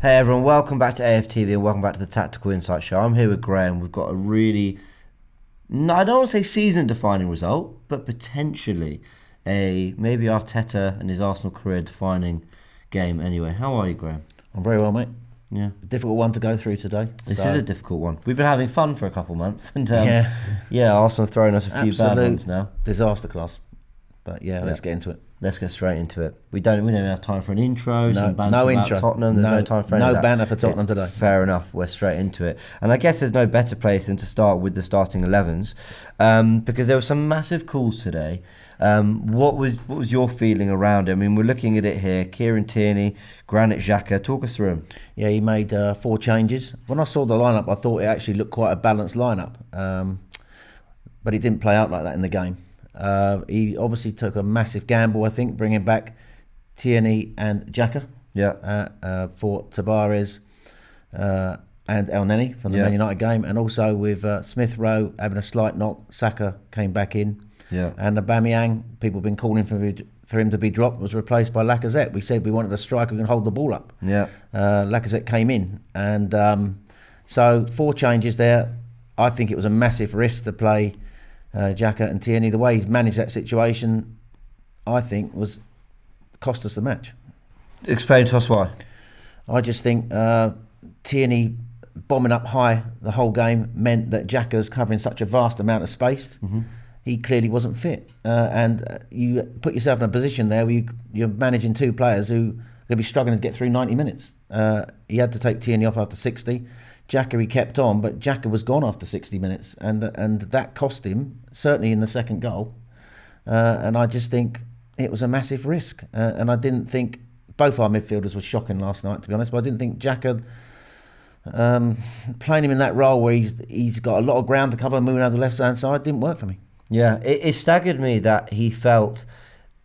Hey everyone, welcome back to AFTV and welcome back to the Tactical Insight Show. I'm here with Graham. We've got a really, I don't want to say season-defining result, but potentially maybe Arteta and his Arsenal career defining game anyway. How are you, Graham? I'm very well, mate. Yeah. A difficult one to go through today. This is a difficult one. We've been having fun for a couple months, and yeah, Arsenal have thrown us a few bad ones now. Disaster class. But let's get into it. Let's go straight into it. We don't have time for an intro. No intro. Tottenham. There's no time for any of that. Banter for Tottenham today. Fair enough. We're straight into it. And I guess there's no better place than to start with the starting 11s, because there were some massive calls today. What was your feeling around it? I mean, we're looking at it here. Kieran Tierney, Granit Xhaka. Talk us through him. Yeah, he made 4 changes. When I saw the lineup, I thought it actually looked quite a balanced lineup, but it didn't play out like that in the game. He obviously took a massive gamble, I think, bringing back Tierney and Xhaka for Tavares and El Neni from the Man United game, and also with Smith Rowe having a slight knock, Saka came back in, and Aubameyang, people have been calling for him to be dropped, was replaced by Lacazette. We said we wanted a striker who can hold the ball up. Lacazette came in, and so 4 changes there. I think it was a massive risk to play Xhaka and Tierney. The way he's managed that situation, I think, was cost us the match. Explain to us why. I just think Tierney bombing up high the whole game meant that Xhaka's covering such a vast amount of space. Mm-hmm. He clearly wasn't fit, and you put yourself in a position there where you're managing 2 players who are going to be struggling to get through 90 minutes. He had to take Tierney off after 60. Xhaka he kept on, but Xhaka was gone after 60 minutes, and that cost him, certainly in the second goal. And I just think it was a massive risk. And I didn't think both our midfielders were shocking last night, to be honest. But I didn't think Xhaka, playing him in that role where he's got a lot of ground to cover, moving over the left hand side, didn't work for me. Yeah, it staggered me that he felt,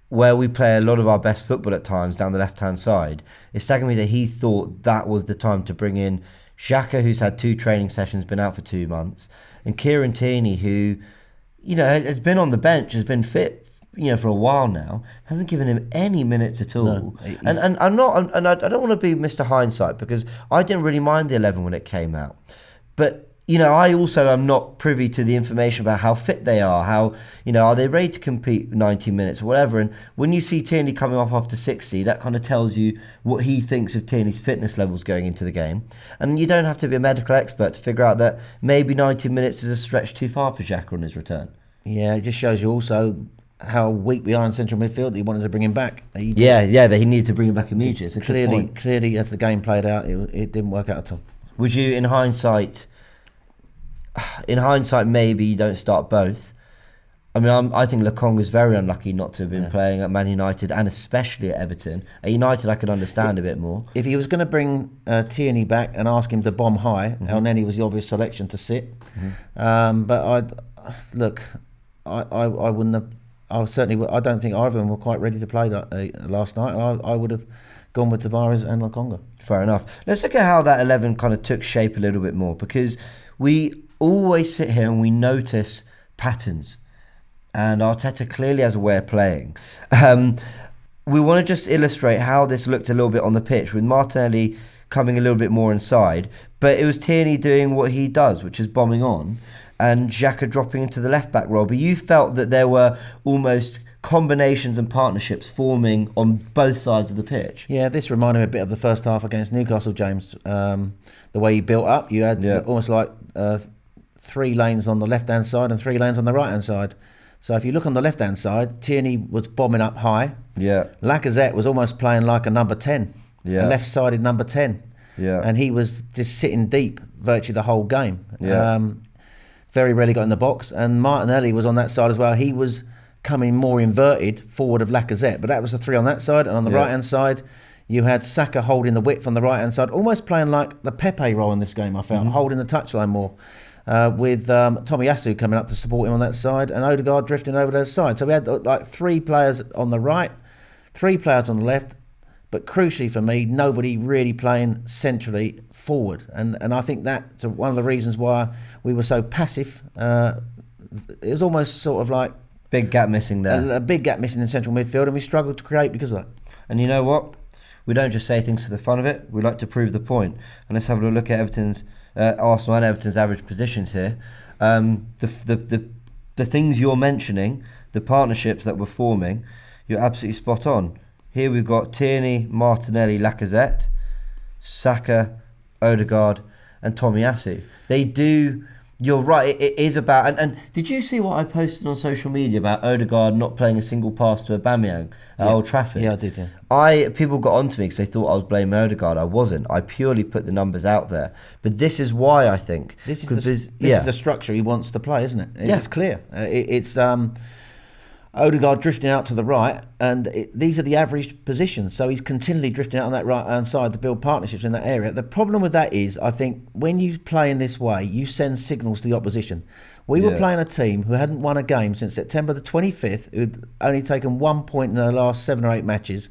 where we play a lot of our best football at times down the left hand side, it staggered me that he thought that was the time to bring in Xhaka, who's had 2 training sessions, been out for 2 months, and Kieran Tierney, who, has been on the bench, has been fit, for a while now, hasn't given him any minutes at all. No, and I don't want to be Mr. Hindsight, because I didn't really mind the 11 when it came out, but I also am not privy to the information about how fit they are, how, are they ready to compete 90 minutes or whatever. And when you see Tierney coming off after 60, that kind of tells you what he thinks of Tierney's fitness levels going into the game. And you don't have to be a medical expert to figure out that maybe 90 minutes is a stretch too far for Xhaka on his return. Yeah, it just shows you also how weak we are in central midfield. He wanted to bring him back. That he needed to bring him back immediately. It's a clearly, as the game played out, it didn't work out at all. Would you, in hindsight, maybe you don't start both? I mean, I think Lokonga's very unlucky not to have been playing at Man United, and especially at Everton. At United, I could understand a bit more. If he was going to bring Tierney back and ask him to bomb high, El Neni was the obvious selection to sit. Mm-hmm. But I wouldn't have. I don't think either of them were quite ready to play last night. I would have gone with Tavares and Lokonga. Fair enough. Let's look at how that 11 kind of took shape a little bit more, because we always sit here and we notice patterns, and Arteta clearly has a way of playing. We want to just illustrate how this looked a little bit on the pitch, with Martinelli coming a little bit more inside, but it was Tierney doing what he does, which is bombing on, and Xhaka dropping into the left back role. But you felt that there were almost combinations and partnerships forming on both sides of the pitch. Yeah, this reminded me a bit of the first half against Newcastle, James. The way he built up, you had almost like 3 lanes on the left-hand side and 3 lanes on the right-hand side. So if you look on the left-hand side, Tierney was bombing up high. Yeah. Lacazette was almost playing like a number 10, a left-sided number 10. Yeah. And he was just sitting deep virtually the whole game. Yeah. Very rarely got in the box. And Martinelli was on that side as well. He was coming more inverted forward of Lacazette, but that was the 3 on that side. And on the right-hand side, you had Saka holding the width on the right-hand side, almost playing like the Pepe role in this game, I felt, holding the touchline more, with Tomiyasu coming up to support him on that side, and Odegaard drifting over their side. So we had like 3 players on the right, 3 players on the left, but crucially for me, nobody really playing centrally forward. And I think that's one of the reasons why we were so passive. It was almost sort of like big gap missing there. A big gap missing in central midfield, and we struggled to create because of that. And you know what? We don't just say things for the fun of it. We like to prove the point. And let's have a look at Arsenal and Everton's average positions here. The things you're mentioning, the partnerships that we're forming, you're absolutely spot on. Here we've got Tierney, Martinelli, Lacazette, Saka, Odegaard, and Tomiyasu. They do. You're right. It is about. And did you see what I posted on social media about Odegaard not playing a single pass to Aubameyang at Old Trafford? Yeah, I did. Yeah. People got onto me because they thought I was blaming Odegaard. I wasn't. I purely put the numbers out there. But this is why I think this is the structure he wants to play, isn't it? It's clear. It's Odegaard drifting out to the right, and these are the average positions. So he's continually drifting out on that right-hand side to build partnerships in that area. The problem with that is, I think, when you play in this way, you send signals to the opposition. We were playing a team who hadn't won a game since September the 25th, who'd only taken 1 point in their last 7 or 8 matches,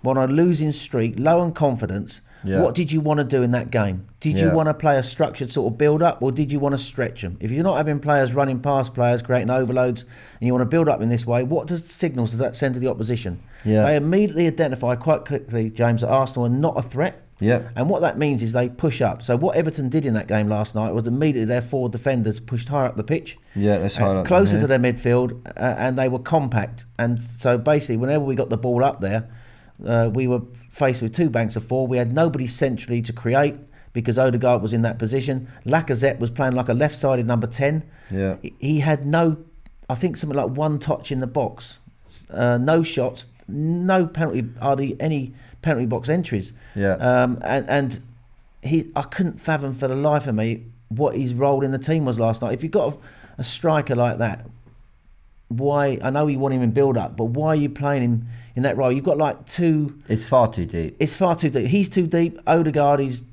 were on a losing streak, low on confidence. Yeah. What did you want to do in that game? Did you want to play a structured sort of build-up, or did you want to stretch them? If you're not having players running past players, creating overloads, and you want to build up in this way, what signals does that send to the opposition? Yeah. They immediately identify quite quickly, James, that Arsenal are not a threat. Yeah. And what that means is they push up. So what Everton did in that game last night was immediately their forward defenders pushed higher up the pitch. Yeah, that's closer to their midfield, and they were compact. And so basically, whenever we got the ball up there, we were faced with 2 banks of 4. We had nobody centrally to create because Odegaard was in that position. Lacazette was playing like a left-sided number 10. Yeah. He had I think something like 1 touch in the box, no shots, no hardly any penalty box entries. Yeah. I couldn't fathom for the life of me what his role in the team was last night. If you've got a striker like that, why? I know you want him in build-up, but why are you playing him in that role? You've got like 2... It's far too deep. It's far too deep. He's too deep. Odegaard is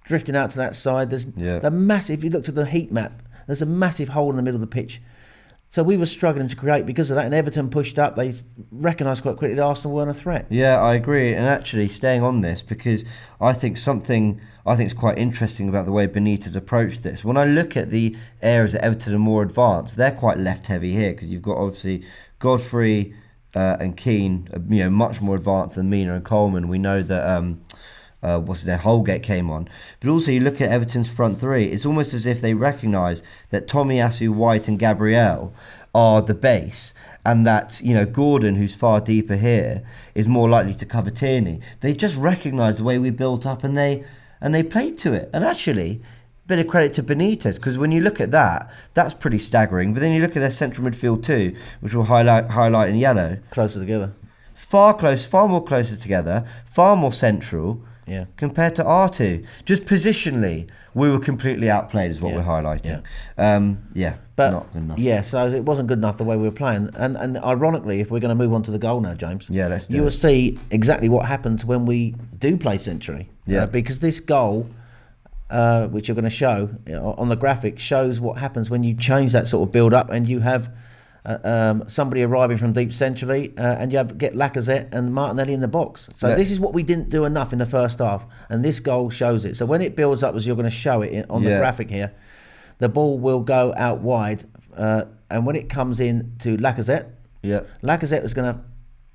drifting out to that side. There's the massive... If you look at the heat map, there's a massive hole in the middle of the pitch. So we were struggling to create because of that, and Everton pushed up. They recognised quite quickly that Arsenal weren't a threat. Yeah, I agree. And actually, staying on this, because I think it's quite interesting about the way Benitez approached this. When I look at the areas that Everton are more advanced, they're quite left-heavy here because you've got obviously Godfrey and Keane, much more advanced than Mina and Coleman. We know that Holgate came on. But also you look at Everton's front 3, it's almost as if they recognise that Tomiyasu, White and Gabriel are the base, and that Gordon, who's far deeper here, is more likely to cover Tierney. They just recognise the way we built up, and they played to it. And actually, bit of credit to Benitez, because when you look at that, that's pretty staggering. But then you look at their central midfield too, which we'll highlight in yellow. Closer together. Far more closer together, far more central. Yeah. Compared to R2, just positionally, we were completely outplayed, is what we're highlighting. But not good enough. Yeah, so it wasn't good enough the way we were playing. And ironically, if we're going to move on to the goal now, James, let's do you will see exactly what happens when we do play centrally. Yeah. Because this goal, which you're going to show on the graphic, shows what happens when you change that sort of build up and you have somebody arriving from deep centrally, and you get Lacazette and Martinelli in the box. So this is what we didn't do enough in the first half, and this goal shows it. So when it builds up, as you're going to show it on the graphic here, the ball will go out wide, and when it comes in to Lacazette, Lacazette is going to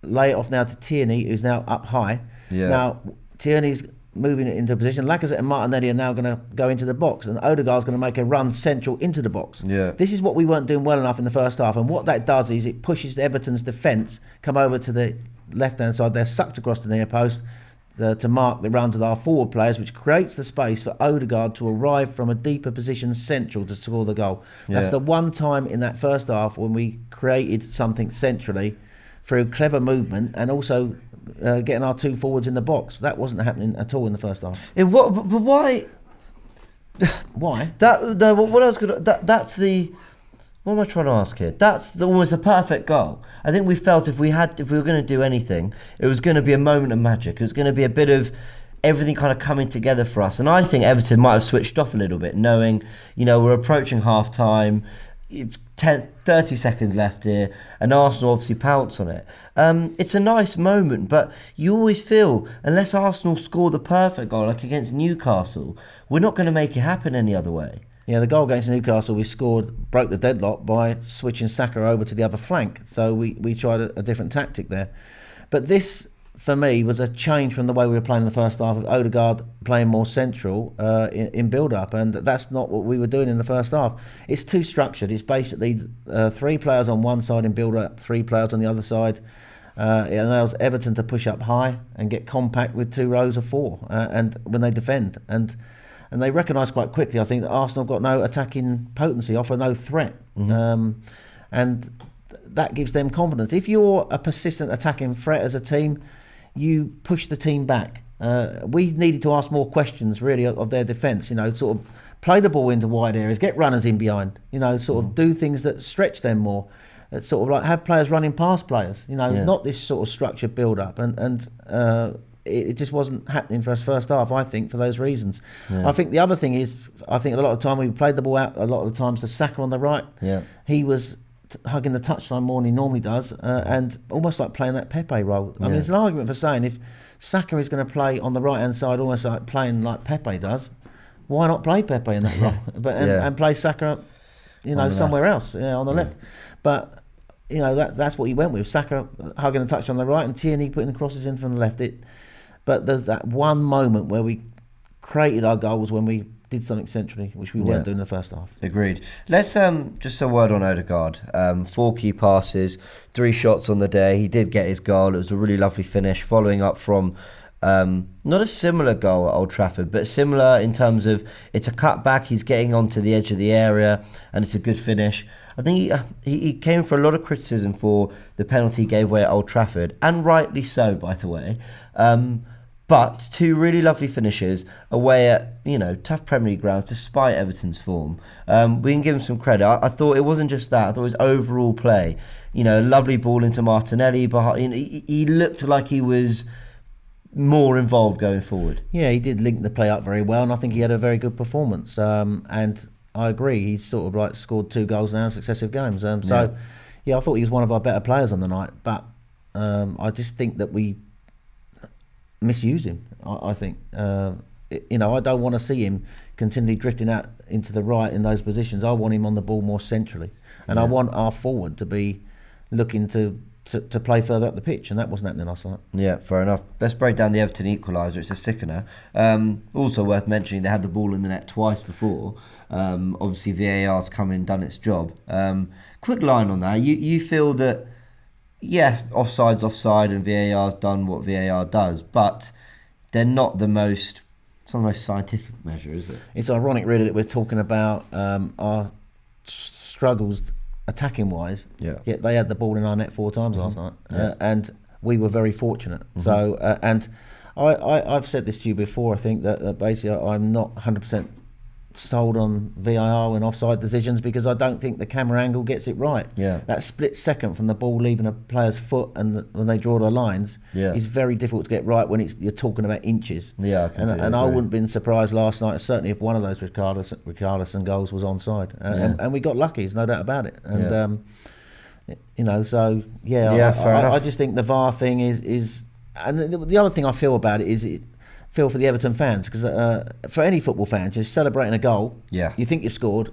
lay it off now to Tierney, who's now up high. Now Tierney's moving it into a position. Lacazette and Martinelli are now going to go into the box, and Odegaard's going to make a run central into the box. This is what we weren't doing well enough in the first half, and what that does is it pushes Everton's defence come over to the left-hand side. They're sucked across the near post to mark the runs of our forward players, which creates the space for Odegaard to arrive from a deeper position central to score the goal. That's the one time in that first half when we created something centrally through clever movement and also getting our 2 forwards in the box. That wasn't happening at all in the first half. But why? Why? What else could that's the? What am I trying to ask here? That's almost the perfect goal. I think we felt if we were going to do anything, it was going to be a moment of magic. It was going to be a bit of everything kind of coming together for us. And I think Everton might have switched off a little bit, knowing we're approaching half time. 30 seconds left here, and Arsenal obviously pounce on it. It's a nice moment, but you always feel, unless Arsenal score the perfect goal, like against Newcastle, we're not going to make it happen any other way. Yeah, the goal against Newcastle we scored broke the deadlock by switching Saka over to the other flank. So we tried a different tactic there. But this for me, was a change from the way we were playing in the first half, of Odegaard playing more central in build-up, and that's not what we were doing in the first half. It's too structured. It's basically 3 players on one side in build-up, 3 players on the other side. It allows Everton to push up high and get compact with 2 rows of 4, and when they defend. And they recognise quite quickly, I think, that Arsenal got no attacking potency, offer no threat. And that gives them confidence. If you're a persistent attacking threat as a team, you push the team back. We needed to ask more questions, really, of their defence. Sort of play the ball into wide areas, get runners in behind. Sort of do things that stretch them more. It's sort of like have players running past players. Not this sort of structured build-up. And it just wasn't happening for us first half, I think, for those reasons. Yeah. I think the other thing is, I think a lot of the time we played the ball out, a lot of the times to Saka on the right. Yeah. He was hugging the touchline more than he normally does, and almost like playing that Pepe role. I mean, there's an argument for saying if Saka is going to play on the right hand side, almost like playing like Pepe does, why not play Pepe in that role? And play Saka, somewhere else, on the left. But that's what he went with. Saka hugging the touch on the right, and Tierney putting the crosses in from the left. But there's that one moment where we created our goals when we did something centrally, which we weren't doing in the first half. Agreed. Let's just a word on Odegaard. 4 key passes, 3 shots on the day. He did get his goal. It was a really lovely finish, following up from not a similar goal at Old Trafford, but similar in terms of it's a cutback. He's getting onto the edge of the area, and it's a good finish. I think he came for a lot of criticism for the penalty he gave away at Old Trafford, and rightly so, by the way. But 2 really lovely finishes away at, tough Premier League grounds, despite Everton's form. We can give him some credit. I thought it wasn't just that. I thought it was overall play. Lovely ball into Martinelli. He looked like he was more involved going forward. Yeah, he did link the play up very well, and I think he had a very good performance. And I agree, he's sort of like scored 2 goals now in successive games. I thought he was one of our better players on the night. But I just think that we misuse him. I think I don't want to see him continually drifting out into the right in those positions. I want him on the ball more centrally, and I want our forward to be looking to play further up the pitch, and that wasn't happening last night. Yeah, fair enough. Let's break down the Everton equaliser. It's a sickener. Also worth mentioning, they had the ball in the net twice before. Obviously VAR's come in and done its job. Quick line on that. You feel that offside's offside and VAR's done what VAR does, but they're not the most scientific measure, is it? It's ironic, really, that we're talking about our struggles attacking wise, yet they had the ball in our net 4 times last night, and we were very fortunate. So and I've said this to you before, I think that basically I'm not 100% sold on VAR and offside decisions, because I don't think the camera angle gets it right. That split second from the ball leaving a player's foot and when they draw the lines is very difficult to get right when you're talking about inches. And I wouldn't have been surprised last night, certainly if one of those Richarlison goals was onside. And we got lucky, there's no doubt about it. And I just think the VAR thing is and the other thing I feel about it is feel for the Everton fans, because for any football fan, just celebrating a goal, you think you've scored,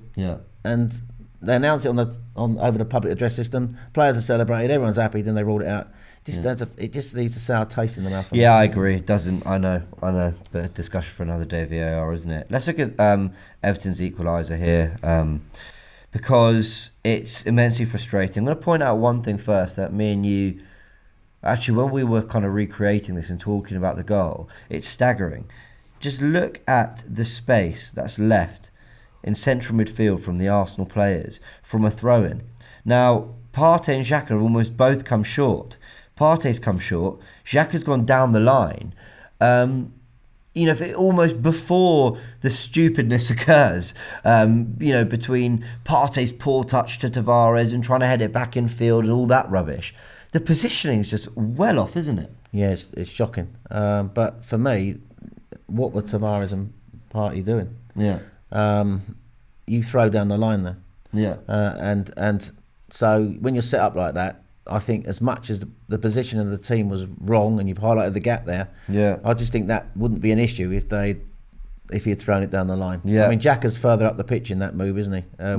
and they announce it on over the public address system. Players are celebrated, everyone's happy, then they ruled it out. It just leaves a sour taste in the mouth. I agree. It doesn't. I know. But a discussion for another day. VAR, isn't it? Let's look at Everton's equaliser here, because it's immensely frustrating. I'm going to point out one thing first, that me and you. Actually, when we were kind of recreating this and talking about the goal, it's staggering. Just look at the space that's left in central midfield from the Arsenal players from a throw-in. Now, Partey and Xhaka have almost both come short. Partey's come short. Xhaka's gone down the line. Almost before the stupidness occurs, between Partey's poor touch to Tavares and trying to head it back in field and all that rubbish. The positioning is just well off, isn't it? Yeah, it's shocking. But for me, what were Tavares and Partey doing? You throw down the line there. And so when you're set up like that, I think as much as the position of the team was wrong, and you've highlighted the gap there, I just think that wouldn't be an issue if he had thrown it down the line. I mean, Xhaka's further up the pitch in that move, isn't he? So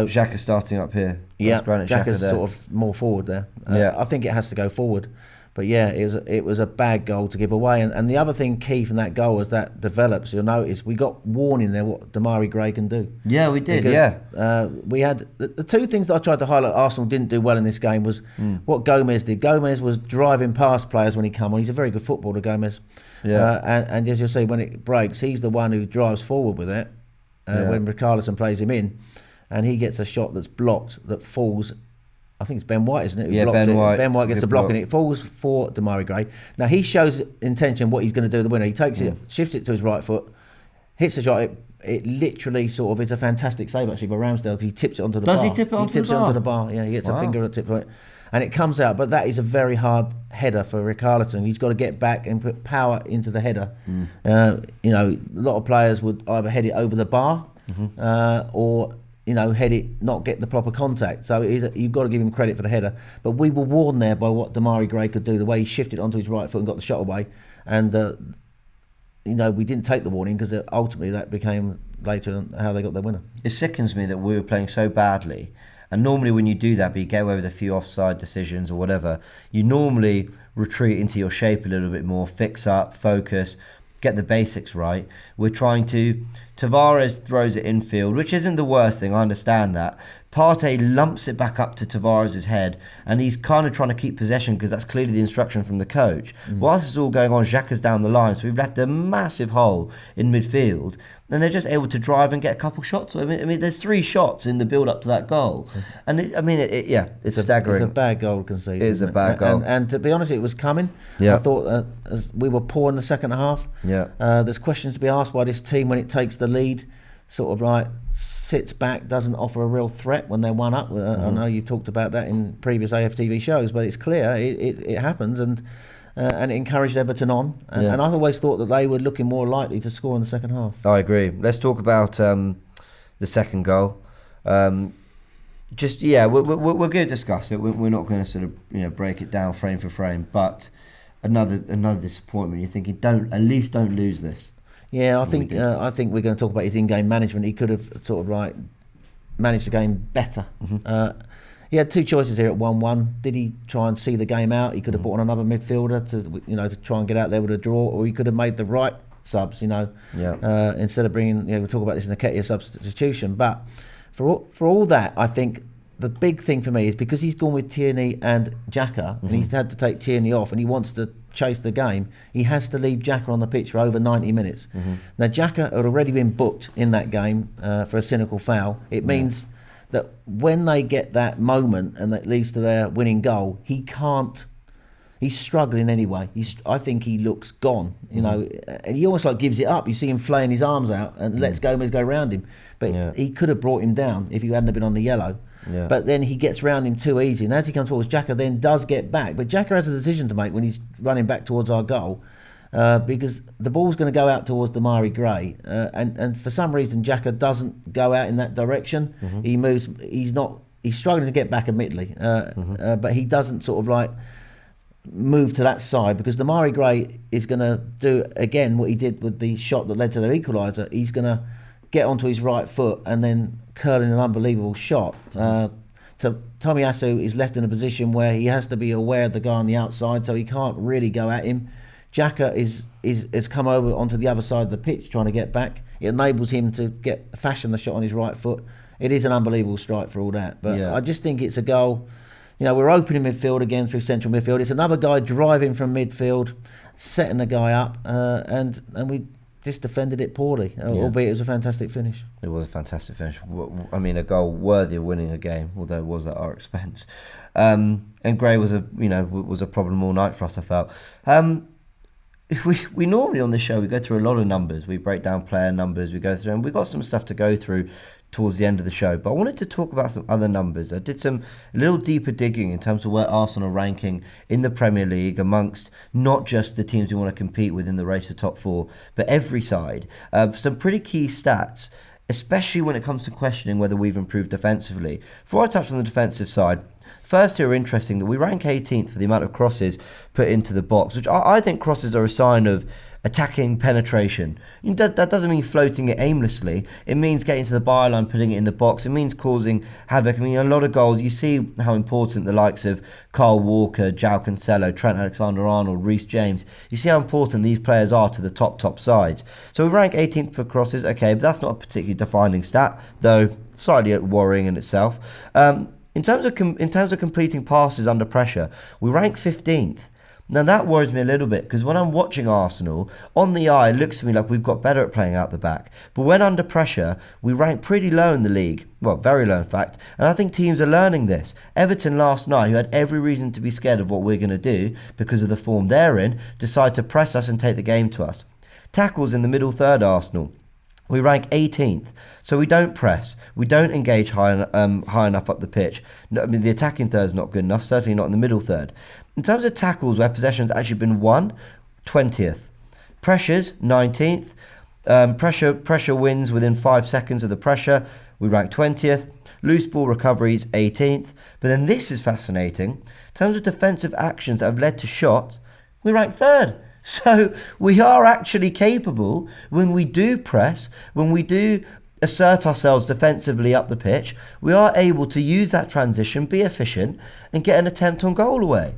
Xhaka's starting up here. Xhaka's sort of more forward there. I think it has to go forward, But yeah, it was a bad goal to give away. And the other thing key from that goal as that develops, you'll notice we got warning there what Demarai Gray can do. Yeah, we did. Because, we had the two things that I tried to highlight. Arsenal didn't do well in this game was what Gomez did. Gomez was driving past players when he come on. He's a very good footballer, Gomez. Yeah. And as you'll see, when it breaks, he's the one who drives forward with it. When Richarlison plays him in, and he gets a shot that's blocked that falls. I think it's Ben White, isn't it? Yeah, Ben White. Ben White gets the block and it falls for Demarai Gray. Now he shows intention what he's going to do with the winner. He takes it, shifts it to his right foot, hits the shot. It literally sort of, it's a fantastic save actually by Ramsdale because he tips it onto the bar. Does he tip it onto the bar? He tips it onto the bar. Yeah, he gets a finger at the tip of it, and it comes out. But that is a very hard header for Richarlison. He's got to get back and put power into the header. A lot of players would either head it over the bar or head it, not get the proper contact. So you've got to give him credit for the header. But we were warned there by what Demarai Gray could do, the way he shifted onto his right foot and got the shot away. And, we didn't take the warning because ultimately that became later how they got their winner. It sickens me that we were playing so badly. And normally when you do that, but you get away with a few offside decisions or whatever, you normally retreat into your shape a little bit more, fix up, focus, get the basics right. We're trying to... Tavares throws it infield, which isn't the worst thing, I understand that. Partey lumps it back up to Tavares' head, and he's kind of trying to keep possession because that's clearly the instruction from the coach. Whilst this is all going on, Xhaka's down the line, so we've left a massive hole in midfield, and they're just able to drive and get a couple shots. I mean, there's 3 shots in the build-up to that goal, and it's staggering. It's a bad goal to concede. It is a bad goal. And to be honest, it was coming. Yeah. I thought we were poor in the second half. Yeah. There's questions to be asked by this team when it takes the lead, sort of like sits back, doesn't offer a real threat when they're one up. I know you talked about that in previous AFTV shows, but it's clear it happens, and it encouraged Everton on. And I always thought that they were looking more likely to score in the second half. I agree. Let's talk about the second goal. We're going to discuss it. We're not going to sort of break it down frame for frame, but another disappointment. You're thinking, don't lose this. Yeah, I think we're going to talk about his in-game management. He could have sort of like managed the game better. He had 2 choices here at 1-1. Did he try and see the game out? He could have brought on another midfielder to try and get out there with a draw, or he could have made the right subs. Instead of bringing. We'll talk about this in the Nketiah substitution. But for all that, I think the big thing for me is because he's gone with Tierney and Xhaka, and he's had to take Tierney off, and he wants to chase the game, he has to leave Xhaka on the pitch for over 90 minutes. Now Xhaka had already been booked in that game for a cynical foul. It means that when they get that moment and that leads to their winning goal, he's struggling anyway. I think he looks gone, and he almost like gives it up. You see him flaying his arms out and lets Gomez go round him, but he could have brought him down if he hadn't been on the yellow. Yeah. But then he gets round him too easy, and as he comes forward, Xhaka then does get back. But Xhaka has a decision to make when he's running back towards our goal, because the ball's going to go out towards Demarai Gray, and for some reason Xhaka doesn't go out in that direction. He moves. He's struggling to get back, admittedly, but he doesn't sort of like move to that side, because Demarai Gray is going to do again what he did with the shot that led to their equaliser. He's going to get onto his right foot and then curl in an unbelievable shot. Tomiyasu is left in a position where he has to be aware of the guy on the outside, so he can't really go at him. Xhaka has come over onto the other side of the pitch trying to get back. It enables him to fashion the shot on his right foot. It is an unbelievable strike for all that. But I just think it's a goal. We're opening midfield again through central midfield. It's another guy driving from midfield, setting the guy up, and we just defended it poorly, albeit it was a fantastic finish. It was a fantastic finish. I mean, a goal worthy of winning a game, although it was at our expense. And Gray was a problem all night for us, I felt. We normally on this show, we go through a lot of numbers. We break down player numbers, we go through, and we've got some stuff to go through towards the end of the show. But I wanted to talk about some other numbers. I did a little deeper digging in terms of where Arsenal are ranking in the Premier League amongst not just the teams we want to compete with in the race for top 4, but every side. Some pretty key stats, especially when it comes to questioning whether we've improved defensively. Before I touch on the defensive side, First two are interesting, that we rank 18th for the amount of crosses put into the box, which I think crosses are a sign of attacking penetration. That doesn't mean floating it aimlessly. It means getting to the byline, putting it in the box. It means causing havoc. I mean, a lot of goals, you see how important the likes of Kyle Walker, João Cancelo, Trent Alexander-Arnold, Reece James, you see how important these players are to the top sides. So we rank 18th for crosses, okay, but that's not a particularly defining stat, though slightly worrying in itself. In terms of completing passes under pressure, we rank 15th. Now that worries me a little bit, because when I'm watching Arsenal, on the eye it looks to me like we've got better at playing out the back. But when under pressure, we rank pretty low in the league. Well, very low in fact. And I think teams are learning this. Everton last night, who had every reason to be scared of what we're going to do because of the form they're in, decide to press us and take the game to us. Tackles in the middle third, Arsenal. We rank 18th, so we don't press, we don't engage high enough up the pitch. No, I mean, the attacking third is not good enough, certainly not in the middle third. In terms of tackles where possession's actually been won, 20th. Pressures, 19th. Pressure wins within 5 seconds of the pressure, we rank 20th. Loose ball recoveries, 18th. But then this is fascinating. In terms of defensive actions that have led to shots, we rank 3rd. So we are actually capable, when we do press, when we do assert ourselves defensively up the pitch, we are able to use that transition, be efficient, and get an attempt on goal away.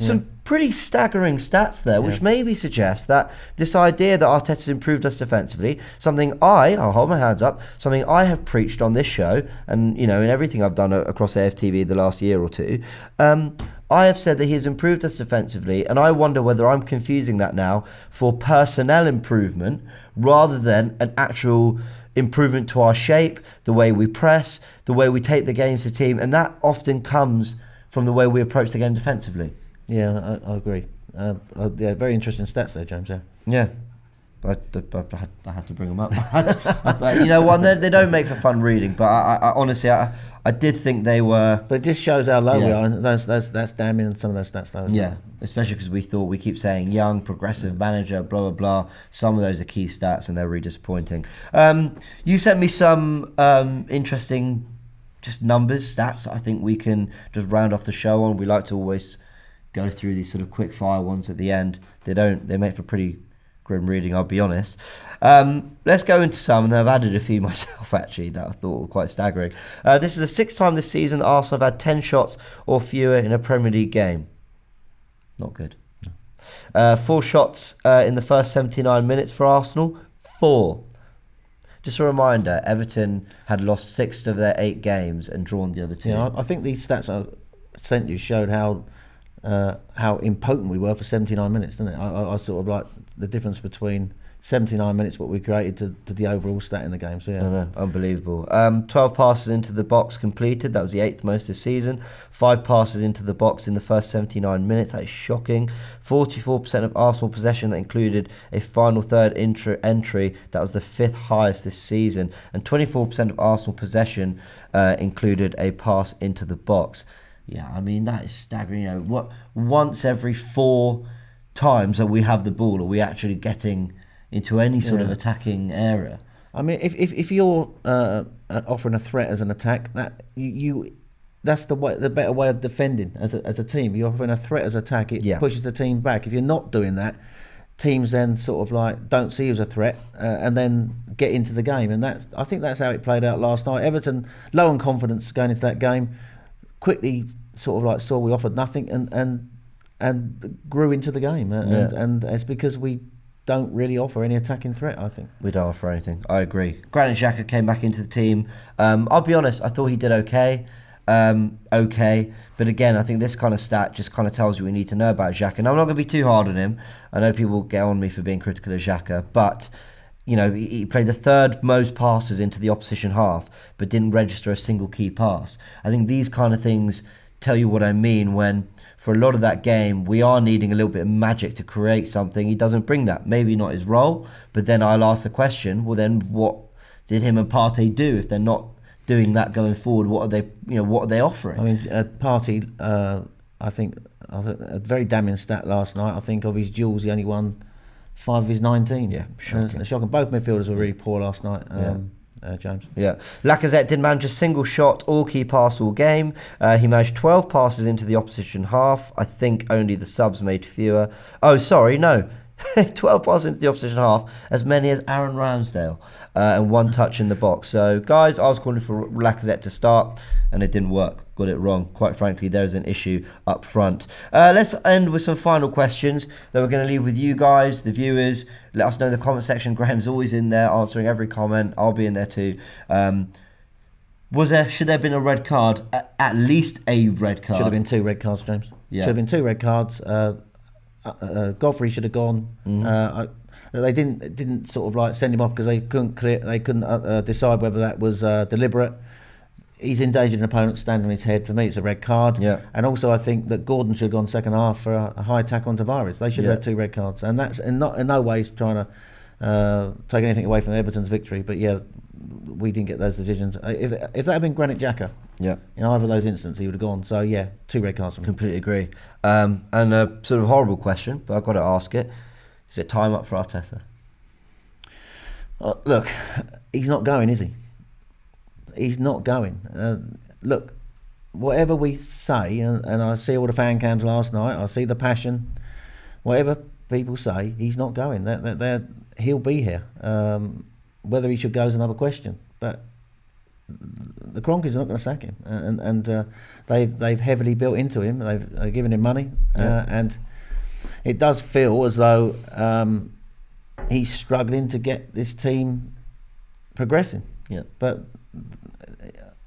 Some pretty staggering stats there, which maybe suggest that this idea that Arteta's improved us defensively, something I'll hold my hands up, something I have preached on this show, and in everything I've done across AFTV the last year or two, I have said that he has improved us defensively, and I wonder whether I'm confusing that now for personnel improvement rather than an actual improvement to our shape, the way we press, the way we take the game to team, and that often comes from the way we approach the game defensively. Yeah, I agree. Very interesting stats there, James. Yeah. I had to bring them up. You know what? They don't make for fun reading, but I honestly, I did think they were. But it just shows how low we are, and that's damning some of those stats, though. Yeah, especially because we keep saying young, progressive manager, blah blah blah. Some of those are key stats, and they're really disappointing. You sent me some interesting, just numbers, stats. I think we can just round off the show on. We like to always go through these sort of quick fire ones at the end. They make for pretty grim reading, I'll be honest. Let's go into some, and I've added a few myself actually that I thought were quite staggering. This is the 6th time this season that Arsenal have had 10 shots or fewer in a Premier League game. Not good. 4 shots in the first 79 minutes for Arsenal. 4. Just a reminder, Everton had lost 6 of their 8 games and drawn the other 2. Yeah, I think these stats I sent you showed how impotent we were for 79 minutes, didn't it? I sort of like the difference between 79 minutes what we created to the overall stat in the game. So yeah, I know, unbelievable. 12 passes into the box completed. That was the 8th most this season. 5 passes into the box in the first 79 minutes. That is shocking. 44% of Arsenal possession. That included a final third entry. That was the 5th highest this season. And 24% of Arsenal possession included a pass into the box. Yeah, I mean, that is staggering. Once every 4 times that we have the ball, are we actually getting into any sort of attacking area? I mean, if you're offering a threat as an attack, that's the better way of defending as a team. You're offering a threat as attack, it pushes the team back. If you're not doing that, teams then sort of like don't see you as a threat and then get into the game. And I think that's how it played out last night. Everton, low on confidence going into that game, quickly sort of like saw we offered nothing and grew into the game. And it's because we don't really offer any attacking threat, I think. We don't offer anything. I agree. Granit Xhaka came back into the team. I'll be honest, I thought he did okay. But again, I think this kind of stat just kind of tells you what we need to know about Xhaka. Now, I'm not going to be too hard on him. I know people get on me for being critical of Xhaka, but he played the 3rd most passes into the opposition half, but didn't register a single key pass. I think these kind of things tell you what I mean when, for a lot of that game, we are needing a little bit of magic to create something. He doesn't bring that. Maybe not his role, but then I'll ask the question, well then what did him and Partey do if they're not doing that going forward? What are they offering? I mean, Partey, I think a very damning stat last night. I think of his duels, he only won 5 of his 19. Yeah, shocking. Shocking. Both midfielders were really poor last night. James. Yeah. Lacazette did manage a single shot, all key pass all game. He managed 12 passes into the opposition half. I think only the subs made fewer. Oh, sorry, no. 12 passes into the opposition half, as many as Aaron Ramsdale, and 1 touch in the box. So, guys, I was calling for Lacazette to start, and it didn't work. Got it wrong. Quite frankly, there's an issue up front. Let's end with some final questions that we're going to leave with you guys, the viewers. Let us know in the comment section. Graham's always in there answering every comment. I'll be in there too. Should there have been a red card? At least a red card. Should have been 2 red cards, James. Yeah. Should have been 2 red cards. Godfrey should have gone. They didn't sort of like send him off because they couldn't decide whether that was deliberate. He's endangered an opponent standing on his head. For me, it's a red card. Yeah. And also, I think that Gordon should have gone second half for a high tackle on Tavares. They should have had 2 red cards, and that's in no ways trying to take anything away from Everton's victory. But yeah, we didn't get those decisions. If that had been Granit Xhaka, in either of those instances, he would have gone. So yeah, 2 red cards for me. Completely agree. And a sort of horrible question, but I've got to ask it. Is it time up for Arteta? Look, he's not going, is he? He's not going. Look, whatever we say, and I see all the fan cams last night, I see the passion, whatever people say, he's not going. He'll be here. Whether he should go is another question. But the Kroenkes are not going to sack him, and they've heavily built into him. They've given him money, and it does feel as though he's struggling to get this team progressing. Yeah, but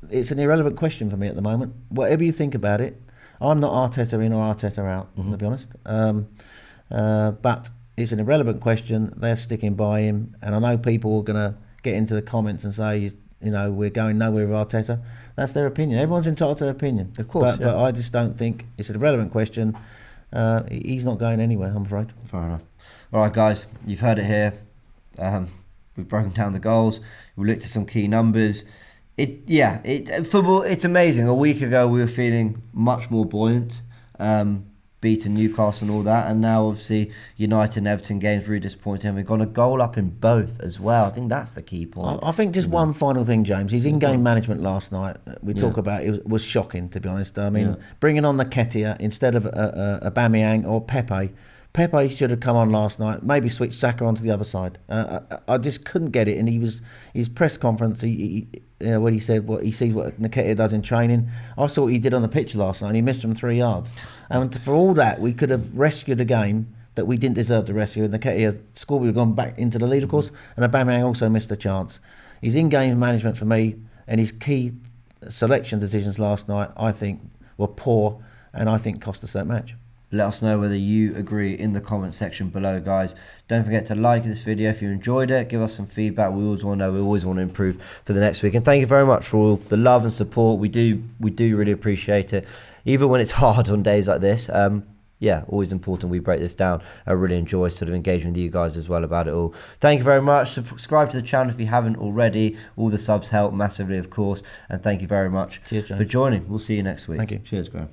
it's an irrelevant question for me at the moment. Whatever you think about it, I'm not Arteta in or Arteta out, to be honest. But it's an irrelevant question. They're sticking by him, and I know people are going to get into the comments and say, we're going nowhere with Arteta. That's their opinion. Everyone's entitled to their opinion. Of course, but I just don't think it's an irrelevant question. He's not going anywhere, I'm afraid. Fair enough. All right, guys, you've heard it here. We've broken down the goals. We looked at some key numbers. Football, it's amazing. A week ago, we were feeling much more buoyant, beating Newcastle and all that, and now obviously United and Everton games really disappointing, and we've got a goal up in both as well. I think that's the key point. I think just one final thing, James. His in-game management last night, we talk about, it was shocking, to be honest. I mean, bringing on the Nketiah instead of Aubameyang or Pepe. Pepe should have come on last night, maybe switch Saka onto the other side. I just couldn't get it, and his press conference, when he said what he sees what Nketiah does in training, I saw what he did on the pitch last night, and he missed from 3 yards. And for all that, we could have rescued a game that we didn't deserve to rescue. And Nketiah scored, we would have gone back into the lead, of course, and Aubameyang also missed a chance. His in-game management for me and his key selection decisions last night, I think, were poor, and I think cost us that match. Let us know whether you agree in the comment section below, guys. Don't forget to like this video if you enjoyed it. Give us some feedback. We always want to know. We always want to improve for the next week. And thank you very much for all the love and support. We do really appreciate it, even when it's hard on days like this. Always important we break this down. I really enjoy sort of engaging with you guys as well about it all. Thank you very much. Subscribe to the channel if you haven't already. All the subs help massively, of course. And thank you very much for joining. We'll see you next week. Thank you. Cheers, Graham.